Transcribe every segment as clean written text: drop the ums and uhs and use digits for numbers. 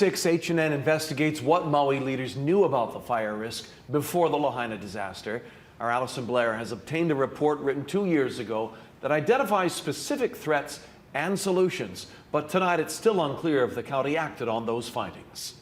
6, H&N investigates what Maui leaders knew about the fire risk before the Lahaina disaster. Our Allison Blair has obtained a report written 2 years ago that identifies specific threats and solutions. But tonight it's still unclear if the county acted on those findings.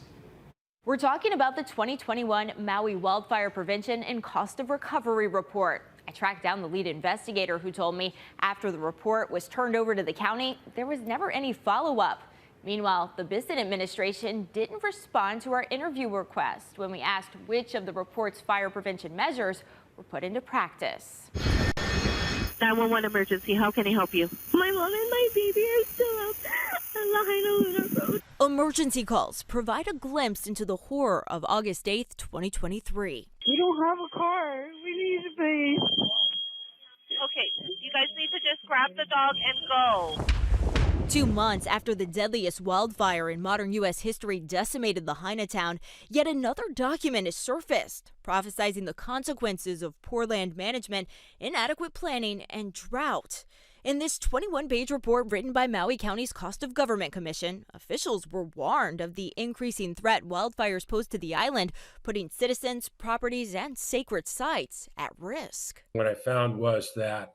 We're talking about the 2021 Maui Wildfire Prevention and Cost of Recovery report. I tracked down the lead investigator who told me after the report was turned over to the county, there was never any follow-up. Meanwhile, the Bisson administration didn't respond to our interview request when we asked which of the report's fire prevention measures were put into practice. 911 emergency, how can I help you? My mom and my baby are still up on Lahaina Luna Road. Emergency calls provide a glimpse into the horror of August 8th, 2023. We don't have a car. We need a base. Okay, you guys need to just grab the dog and go. 2 months after the deadliest wildfire in modern U.S. history decimated Lahaina town, yet another document is surfaced, prophesizing the consequences of poor land management, inadequate planning, and drought. In this 21-page report written by Maui County's Cost of Government Commission, officials were warned of the increasing threat wildfires pose to the island, putting citizens, properties, and sacred sites at risk. What I found was that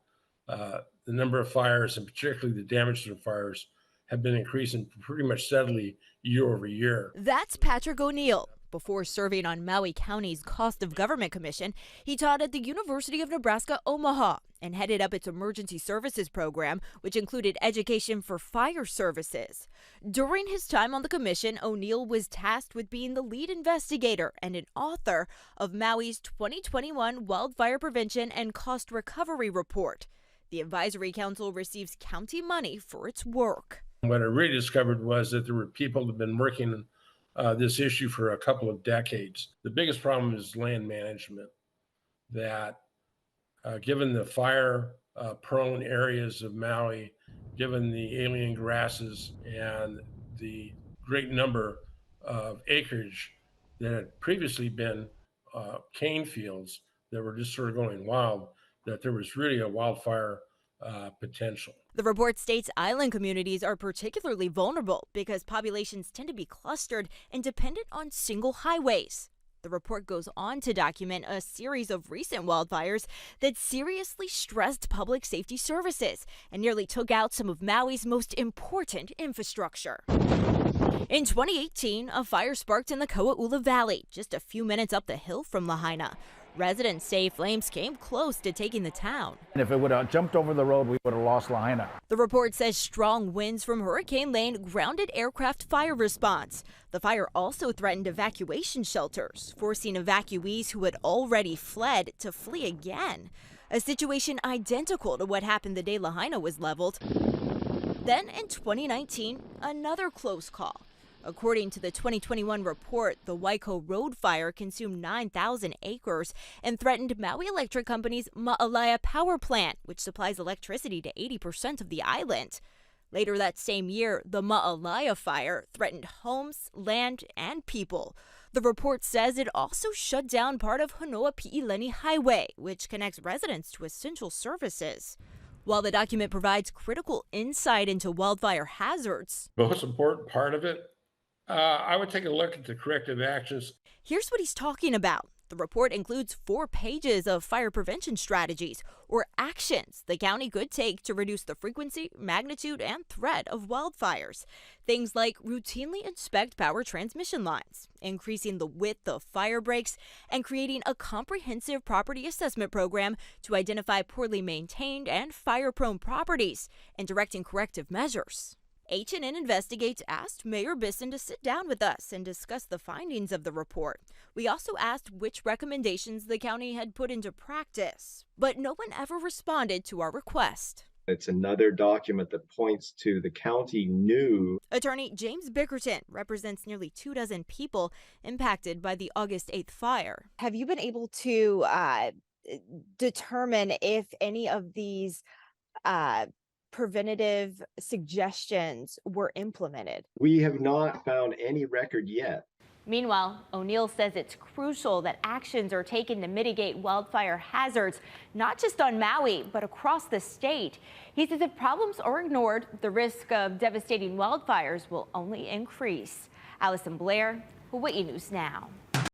the number of fires, and particularly the damage to the fires, have been increasing pretty much steadily year over year. That's Patrick O'Neill. Before serving on Maui County's Cost of Government Commission, he taught at the University of Nebraska, Omaha, and headed up its emergency services program, which included education for fire services. During his time on the commission, O'Neill was tasked with being the lead investigator and an author of Maui's 2021 Wildfire Prevention and Cost Recovery Report. The Advisory Council receives county money for its work. What I really discovered was that there were people that have been working this issue for a couple of decades. The biggest problem is land management, that given the fire-prone areas of Maui, given the alien grasses and the great number of acreage that had previously been cane fields that were just sort of going wild, that there was really a wildfire potential. The report states island communities are particularly vulnerable because populations tend to be clustered and dependent on single highways. The report goes on to document a series of recent wildfires that seriously stressed public safety services and nearly took out some of Maui's most important infrastructure. In 2018, a fire sparked in the Ko'ula Valley, just a few minutes up the hill from Lahaina. Residents say flames came close to taking the town. And if it would have jumped over the road, we would have lost Lahaina. The report says strong winds from Hurricane Lane grounded aircraft fire response. The fire also threatened evacuation shelters, forcing evacuees who had already fled to flee again. A situation identical to what happened the day Lahaina was leveled. Then in 2019, another close call. According to the 2021 report, the Waiko Road fire consumed 9,000 acres and threatened Maui Electric Company's Ma'alaia power plant, which supplies electricity to 80% of the island. Later that same year, the Ma'alaia fire threatened homes, land, and people. The report says it also shut down part of Honoapi'ilani Highway, which connects residents to essential services. While the document provides critical insight into wildfire hazards, The most important part of it, I would take a look at the corrective actions. here's what he's talking about. The report includes 4 pages of fire prevention strategies or actions the county could take to reduce the frequency, magnitude, and threat of wildfires. Things like routinely inspect power transmission lines, increasing the width of fire breaks, and creating a comprehensive property assessment program to identify poorly maintained and fire-prone properties and directing corrective measures. H&N Investigates asked Mayor Bisson to sit down with us and discuss the findings of the report. We also asked which recommendations the county had put into practice, but no one ever responded to our request. It's another document that points to the county knew. Attorney James Bickerton represents nearly 24 people impacted by the August 8th fire. Have you been able to determine if any of these preventative suggestions were implemented? We have not found any record yet. Meanwhile, O'Neill says it's crucial that actions are taken to mitigate wildfire hazards, not just on Maui, but across the state. He says if problems are ignored, the risk of devastating wildfires will only increase. Allison Blair, Hawaii News Now.